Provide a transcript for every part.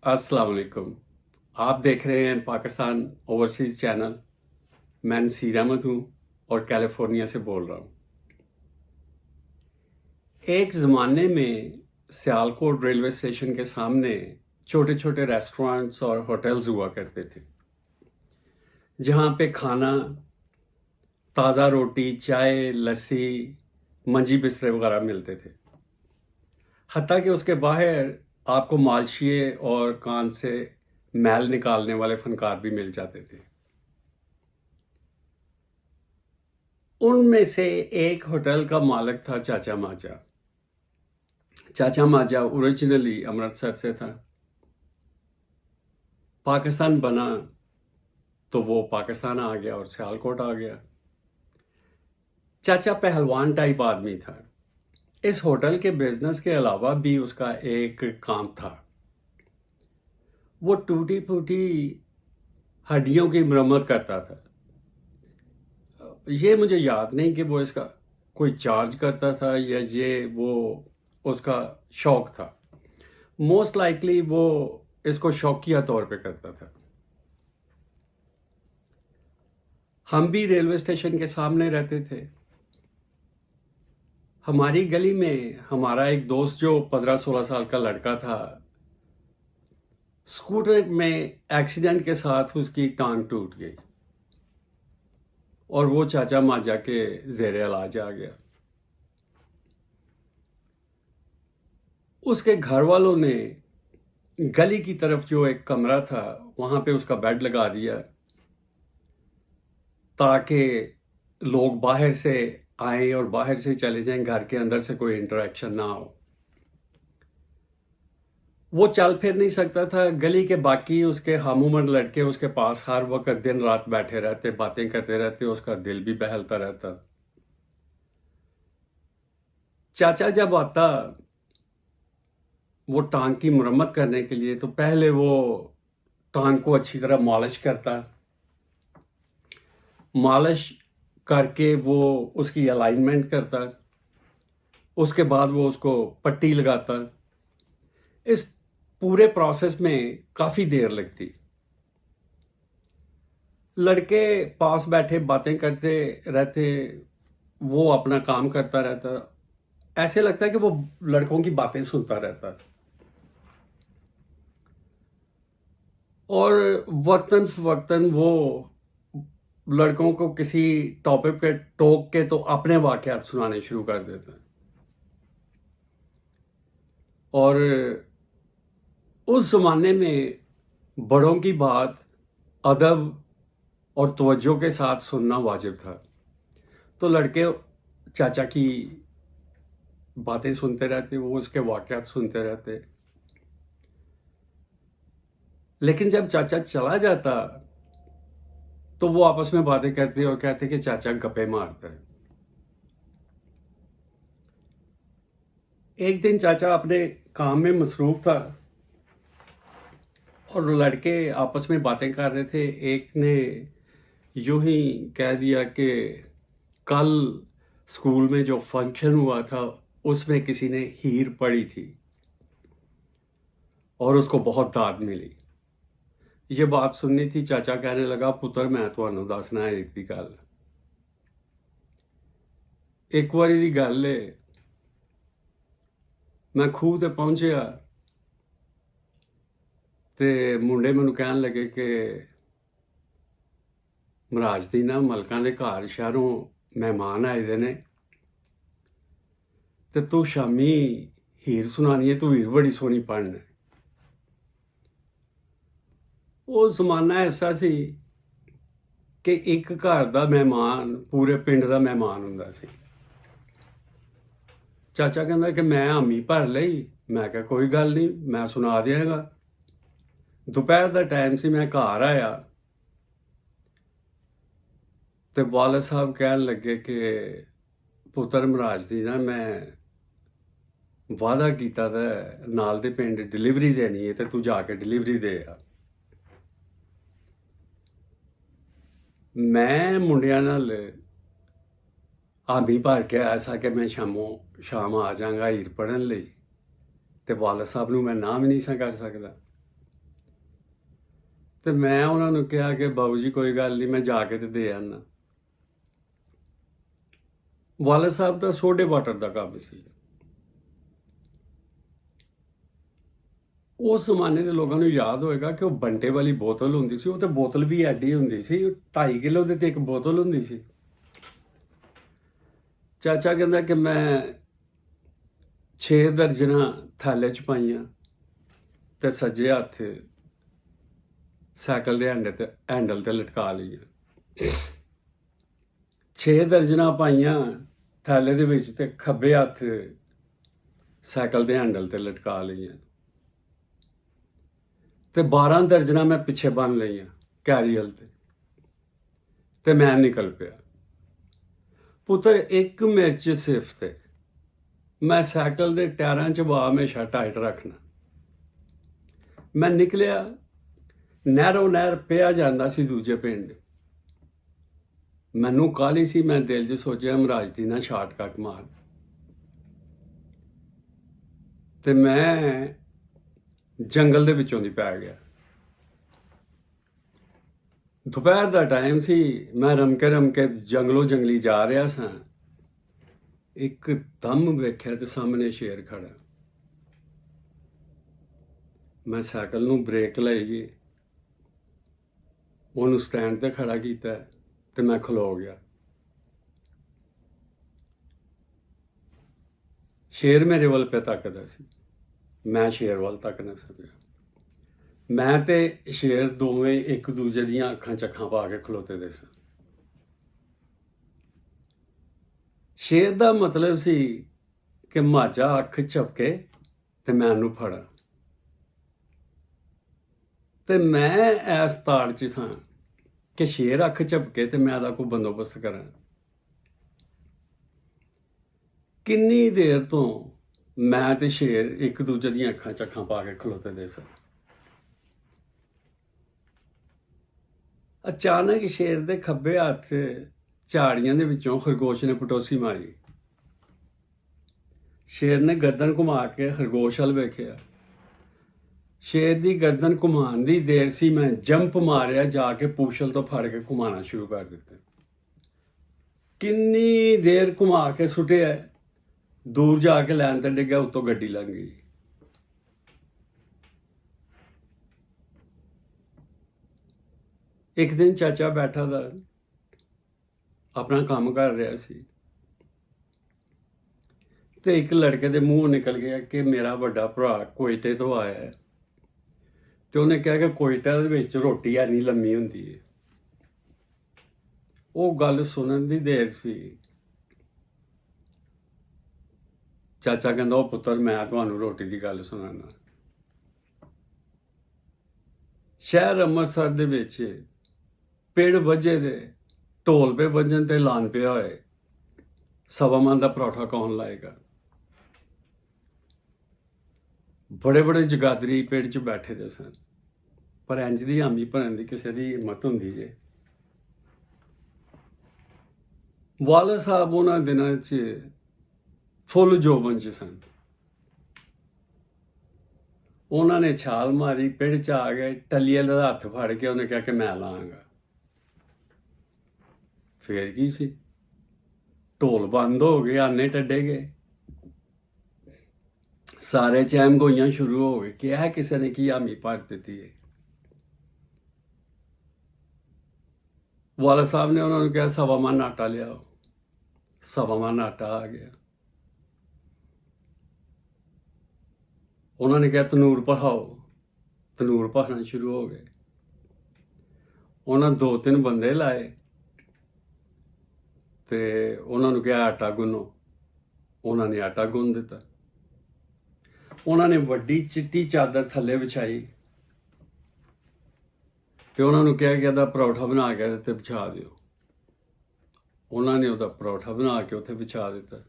अस्सलाम वालेकुम। आप देख रहे हैं पाकिस्तान ओवरसीज़ चैनल। मैं नसीर अहमद हूँ और कैलिफोर्निया से बोल रहा हूँ। एक ज़माने में सियालकोट रेलवे स्टेशन के सामने छोटे छोटे रेस्टोरेंट्स और होटल्स हुआ करते थे, जहाँ पे खाना, ताज़ा रोटी, चाय, लस्सी, मंजी बिस्तरे वगैरह मिलते थे। हत्ता कि उसके बाहर आपको मालशिए और कान से मैल निकालने वाले फनकार भी मिल जाते थे। उनमें से एक होटल का मालिक था चाचा माजा। चाचा माजा ओरिजिनली अमृतसर से था। पाकिस्तान बना तो वो पाकिस्तान आ गया और सियालकोट आ गया। चाचा पहलवान टाइप आदमी था। इस होटल के बिजनेस के अलावा भी उसका एक काम था। वो टूटी फूटी हड्डियों की मरम्मत करता था। ये मुझे याद नहीं कि वो इसका कोई चार्ज करता था या ये वो उसका शौक था। मोस्ट लाइकली वो इसको शौकिया तौर पे करता था। हम भी रेलवे स्टेशन के सामने रहते थे। हमारी गली में हमारा एक दोस्त जो 15-16 साल का लड़का था, स्कूटर में एक्सीडेंट के साथ उसकी टांग टूट गई और वो चाचा माजा के जेरे इलाज आ गया। उसके घर वालों ने गली की तरफ जो एक कमरा था वहां पे उसका बेड लगा दिया ताकि लोग बाहर से आए और बाहर से चले जाएं, घर के अंदर से कोई इंटरेक्शन ना हो। वो चल फिर नहीं सकता था। गली के बाकी उसके हम उम्र लड़के उसके पास हर वक्त दिन रात बैठे रहते, बातें करते रहते, उसका दिल भी बहलता रहता। चाचा जब आता वो टांग की मरम्मत करने के लिए, तो पहले वो टांग को अच्छी तरह मालिश करता। मालिश करके वो उसकी अलाइनमेंट करता। उसके बाद वो उसको पट्टी लगाता। इस पूरे प्रोसेस में काफ़ी देर लगती। लड़के पास बैठे बातें करते रहते, वो अपना काम करता रहता। ऐसे लगता है कि वो लड़कों की बातें सुनता रहता। और वक्तन वक्तन वो लड़कों को किसी टॉपिक पे टोक के तो अपने वाकयात सुनाने शुरू कर देता। और उस जमाने में बड़ों की बात अदब और तवज्जो के साथ सुनना वाजिब था। तो लड़के चाचा की बातें सुनते रहते, वो उसके वाकयात सुनते रहते। लेकिन जब चाचा चला जाता तो वो आपस में बातें करते और कहते कि चाचा गप्पे मारता है। एक दिन चाचा अपने काम में मसरूफ था और लड़के आपस में बातें कर रहे थे। एक ने यूं ही कह दिया कि कल स्कूल में जो फंक्शन हुआ था उसमें किसी ने हीर पड़ी थी और उसको बहुत दाद मिली। ये बात सुननी थी। चाचा कहने लगा, पुत्र मैं तुहानू दसना है एक दी गल। एक बारी दी गल है, मैं खूह ते पहुंचया ते मुंडे मैनू कहन लगे कि महाराज दी ना मलकां दे घर शहरों मेहमान आए दे ने ते तू शामी हीर सुनानी है, तू हीर बड़ी सोहनी पढ़ना है। वो जमाना ऐसा सी कि एक घर दा मेहमान पूरे पिंड दा मेहमान हुंदा सी। चाचा कहंदा कि मैं हामी भर लई। मैं कहा कोई गल नहीं, मैं सुना दियांगा। दोपहर दा टाइम सी, मैं घर आया ते वालिद साहब कहन लगे कि पुत्र महाराज दी ना मैं वादा कीता दा नाल दे पिंड डिलीवरी देनी है ते तू जाके डिलीवरी दे आ। मैं मुंडियां नाल हामी भर के आया सा कि मैं शाम आ जाऊंगा हीर पढ़न लई, ते वालिद साहब नूं मैं ना भी नहीं सा कर सकदा। ਤੇ ਮੈਂ ਉਹਨਾਂ ਨੂੰ ਕਿਹਾ ਕਿ ਬਾਬੂ ਜੀ ਕੋਈ ਗੱਲ ਨਹੀਂ, ਮੈਂ ਜਾ ਕੇ ਤੇ ਦੇ ਆਨਾ। ਵਾਲਾ ਸਾਹਿਬ ਦਾ ਸੋਡੇ ਵਾਟਰ ਦਾ ਕੰਮ ਸੀ। ਉਸ ਜ਼ਮਾਨੇ ਦੇ ਲੋਕਾਂ ਨੂੰ ਯਾਦ ਹੋਏਗਾ ਕਿ ਉਹ ਬੰਟੇ ਵਾਲੀ ਬੋਤਲ ਹੁੰਦੀ ਸੀ, ਉਹ ਤੇ ਬੋਤਲ ਵੀ ਐਡੀ ਹੁੰਦੀ ਸੀ, 2.5 ਕਿਲੋ ਦੇ ਤੇ ਇੱਕ ਬੋਤਲ ਹੁੰਦੀ ਸੀ। ਚਾਚਾ ਕਹਿੰਦਾ ਕਿ ਮੈਂ 6 ਦਰਜਨਾਂ ਥੈਲੇ 'ਚ ਪਾਈਆਂ ਤੇ ਸੱਜੇ ਹੱਥ ਸਾਈਕਲ ਦੇ ਹੈਂਡਲ ਤੇ ਲਟਕਾ ਲਈਆਂ। 6 ਦਰਜਨਾਂ ਪਾਈਆਂ ਥੈਲੇ ਦੇ ਵਿੱਚ ਤੇ ਖੱਬੇ ਹੱਥ ਸਾਈਕਲ ਦੇ ਹੈਂਡਲ ਤੇ ਲਟਕਾ ਲਈਆਂ ਤੇ 12 ਦਰਜਨਾਂ ਮੈਂ ਪਿੱਛੇ ਬੰਨ ਲਈਆਂ ਕੈਰੀਅਲ ਤੇ ਮੈਂ ਨਿਕਲ ਪਿਆ। ਪੁੱਤਰ ਇੱਕ ਮਿਰਚ ਸਿਰਫ ਤੇ ਮੈਂ ਸਾਈਕਲ ਦੇ ਟਾਇਰਾਂ 'ਚ ਹਵਾ ਹਮੇਸ਼ਾ ਟਾਈਟ ਰੱਖਣਾ। ਮੈਂ ਨਿਕਲਿਆ, ਨਹਿਰ ਪਿਆ ਜਾਂਦਾ ਸੀ ਦੂਜੇ ਪਿੰਡ। ਮੈਨੂੰ ਕਾਹਲੀ ਸੀ, ਮੈਂ ਦਿਲ 'ਚ ਸੋਚਿਆ ਮਹਾਰਾਜ ਦੀ ਨਾ ਸ਼ਾਰਟਕਟ ਮਾਰ, ਤੇ ਮੈਂ ਜੰਗਲ ਦੇ ਵਿੱਚੋਂ ਦੀ ਪੈ ਗਿਆ। ਦੁਪਹਿਰ ਦਾ ਟਾਈਮ ਸੀ, ਮੈਂ ਰਮਕੇ ਜੰਗਲੀ ਜਾ ਰਿਹਾ ਸਾਂ। ਇੱਕ ਦਮ ਵੇਖਿਆ ਤੇ ਸਾਹਮਣੇ ਸ਼ੇਰ ਖੜਾ। ਮੈਂ ਸਾਈਕਲ ਨੂੰ ਬ੍ਰੇਕ ਲਾਈ, ਉਹਨੂੰ ਸਟੈਂਡ ਤੇ ਖੜਾ ਕੀਤਾ ਤੇ ਮੈਂ ਖਲੋ ਗਿਆ। ਸ਼ੇਰ ਮੇਰੇ ਵੱਲ ਪੇ ਤੱਕਦਾ ਸੀ, ਮੈਂ ਸ਼ੇਰ ਵੱਲ ਤੱਕ ਨਾ ਸਕਿਆ। ਮੈਂ ਤੇ ਸ਼ੇਰ ਦੋਵੇਂ ਇੱਕ ਦੂਜੇ ਦੀਆਂ ਅੱਖਾਂ 'ਚ ਅੱਖਾਂ ਪਾ ਕੇ ਖਲੋਤੇ ਦੇ ਸਨ। ਸ਼ੇਰ ਦਾ ਮਤਲਬ ਸੀ ਕਿ ਮਾਝਾ ਅੱਖ ਝਪਕੇ ਤੇ ਮੈਂ ਉਹਨੂੰ ਫੜਾਂ, ਤੇ ਮੈਂ ਇਸ ਤਾੜ 'ਚ ਸਾਂ ਕਿ ਸ਼ੇਰ ਅੱਖ ਝਪਕੇ ਤੇ ਮੈਂ ਉਹਦਾ ਕੋਈ ਬੰਦੋਬਸਤ ਕਰਾਂ। ਕਿੰਨੀ ਦੇਰ ਤੋਂ ਮੈਂ ਤੇ ਸ਼ੇਰ ਇੱਕ ਦੂਜੇ ਦੀਆਂ ਅੱਖਾਂ 'ਚ ਅੱਖਾਂ ਪਾ ਕੇ ਖਲੋਤੇ ਦੇ ਸਨ। ਅਚਾਨਕ ਸ਼ੇਰ ਦੇ ਖੱਬੇ ਹੱਥ ਝਾੜੀਆਂ ਦੇ ਵਿੱਚੋਂ ਖਰਗੋਸ਼ ਨੇ ਪਟੋਸੀ ਮਾਰੀ। ਸ਼ੇਰ ਨੇ ਗਰਦਨ ਘੁਮਾ ਕੇ ਖਰਗੋਸ਼ ਵੱਲ ਵੇਖਿਆ। ਸ਼ੇਰ ਦੀ ਗਰਦਨ ਘੁਮਾਉਣ ਦੀ ਦੇਰ ਸੀ, ਮੈਂ ਜੰਪ ਮਾਰਿਆ, ਜਾ ਕੇ ਪੂਛਲ ਤੋਂ ਫੜ ਕੇ ਘੁਮਾਉਣਾ ਸ਼ੁਰੂ ਕਰ ਦਿੱਤਾ। ਕਿੰਨੀ ਦੇਰ ਘੁਮਾ ਕੇ ਸੁੱਟਿਆ, ਦੂਰ ਜਾ ਕੇ ਲੈਣ ਤੇ ਡਿੱਗਿਆ, ਉੱਤੋਂ ਗੱਡੀ ਲੰਘ ਗਈ। ਇੱਕ ਦਿਨ ਚਾਚਾ ਬੈਠਾ ਦਾ ਆਪਣਾ ਕੰਮ ਕਰ ਰਿਹਾ ਸੀ ਤੇ ਇੱਕ ਲੜਕੇ ਦੇ ਮੂੰਹ ਨਿਕਲ ਗਿਆ ਕਿ ਮੇਰਾ ਵੱਡਾ ਭਰਾ ਕੋਇਟੇ ਤੋਂ ਆਇਆ ਹੈ, ਤੇ ਉਹਨੇ ਕਿਹਾ ਕਿ ਕੋਇਟਾ ਦੇ ਵਿੱਚ ਰੋਟੀ ਐਨੀ ਲੰਮੀ ਹੁੰਦੀ ਹੈ। ਉਹ ਗੱਲ ਸੁਣਨ ਦੀ ਦੇਰ ਸੀ, ਚਾਚਾ ਕਹਿੰਦਾ ਉਹ ਪੁੱਤਰ ਮੈਂ ਤੁਹਾਨੂੰ ਰੋਟੀ ਦੀ ਗੱਲ ਸੁਣਾਉਣਾ। ਸ਼ਹਿਰ ਅੰਮ੍ਰਿਤਸਰ ਦੇ ਵਿੱਚ ਪੇੜ ਵੱਜੇ ਦੇ ਢੋਲ ਪੇ ਵੱਜਣ ਤੇ ਲਾਨ ਪਿਆ ਹੋਏ, ਸਵਾ ਮਣ ਦਾ ਪਰੌਠਾ ਕੌਣ ਲਾਏਗਾ। ਬੜੇ ਜਗਾਦਰੀ ਪੇੜ 'ਚ ਬੈਠੇ ਦੇ ਸਨ, ਪਰ ਇੰਜ ਦੀ ਹਾਮੀ ਭਰਨ ਦੀ ਕਿਸੇ ਦੀ ਹਿੰਮਤ ਹੁੰਦੀ ਜੇ। ਵਾਲਾ ਸਾਹਿਬ ਉਹਨਾਂ ਦਿਨਾਂ 'ਚ ਫੁੱਲ ਜੋਬਨ 'ਚ ਸਨ। ਉਹਨਾਂ ਨੇ ਛਾਲ ਮਾਰੀ, ਪਿੰਡ 'ਚ ਆ ਗਏ, ਟੱਲੀਏ ਦਾ ਹੱਥ ਫੜ ਕੇ ਉਹਨੇ ਕਿਹਾ ਕਿ ਮੈਂ ਲਾਂਗਾ। ਫੇਰ ਕੀ ਸੀ, ਢੋਲ ਬੰਦ ਹੋ ਗਏ, ਆਨੇ ਟੱਡੇ ਗਏ, ਸਾਰੇ ਚੈਮ ਗੋਈਆਂ ਸ਼ੁਰੂ ਹੋ ਗਏ ਕਿ ਇਹ ਕਿਸੇ ਨੇ ਕੀ ਹਾਮੀ ਭਰ ਦਿੱਤੀ ਹੈ। ਵਾਲਾ ਸਾਹਿਬ ਨੇ ਉਹਨਾਂ ਨੂੰ ਕਿਹਾ ਸਵਾ ਮਣ ਆਟਾ ਲਿਆਓ। ਸਵਾ ਮਣ ਆਟਾ ਆ ਗਿਆ। ਉਹਨਾਂ ਨੇ ਕਿਹਾ ਤਨੂਰ ਭਖਾਓ। ਤਨੂਰ ਭਖਣਾ ਸ਼ੁਰੂ ਹੋ ਗਏ। ਉਹਨਾਂ 2-3 ਬੰਦੇ ਲਾਏ ਤੇ ਉਹਨਾਂ ਨੂੰ ਕਿਹਾ ਆਟਾ ਗੁੰਨੋ। ਉਹਨਾਂ ਨੇ ਆਟਾ ਗੁੰਨ ਦਿੱਤਾ। ਉਹਨਾਂ ਨੇ ਵੱਡੀ ਚਿੱਟੀ ਚਾਦਰ ਥੱਲੇ ਵਿਛਾਈ ਤੇ ਉਹਨਾਂ ਨੂੰ ਕਿਹਾ ਕਿ ਇਹਦਾ ਪਰੌਠਾ ਬਣਾ ਕੇ ਤੇ ਵਿਛਾ ਦਿਓ। ਉਹਨਾਂ ਨੇ ਉਹਦਾ ਪਰੌਠਾ ਬਣਾ ਕੇ ਉੱਥੇ ਵਿਛਾ ਦਿੱਤਾ।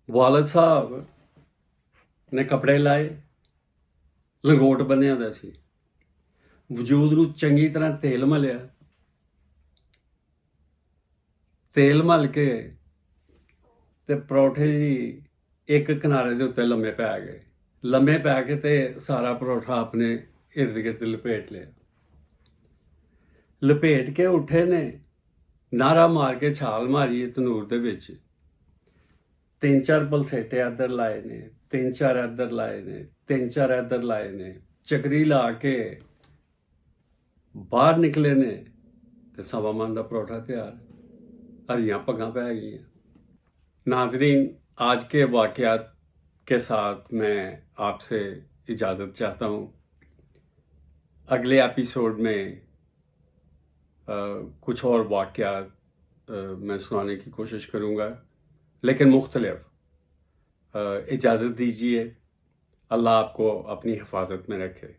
ਵਾਲਾ ਸਾਹਿਬ ਨੇ ਕੱਪੜੇ ਲਾਏ, ਲੰਗੋਟ ਬੰਨਿਆ ਦਾ ਸੀ, ਵਜੂਦ ਨੂੰ ਚੰਗੀ ਤਰ੍ਹਾਂ ਤੇਲ ਮਲਿਆ। ਤੇਲ ਮਲ ਕੇ ਤੇ ਪਰੌਠੇ ਜੀ ਇੱਕ ਕਿਨਾਰੇ ਦੇ ਉੱਤੇ ਲੰਮੇ ਪੈ ਗਏ। लम्हे पै के ते सारा परोठा अपने इर्द गिर्द लपेट लिया। लपेट के उठे ने, नारा मार के छाल मारी तनूर दे विच। 3-4 पलसेटे इधर लाए ने, 3-4 इधर लाए ने, 3-4 इधर लाए ने, चकरी ला के बाहर निकले ने ते सवा मन दा परोठा तैयार। हरियां पग्गां पै गईयां। नाजरीन, आज के वाक़यात के साथ मैं आपसे इजाज़त चाहता हूँ। अगले एपिसोड में कुछ और वाक़यात मैं सुनाने की कोशिश करूँगा, लेकिन मुख्तलिफ। इजाज़त दीजिए। अल्लाह आपको अपनी हिफाजत में रखे।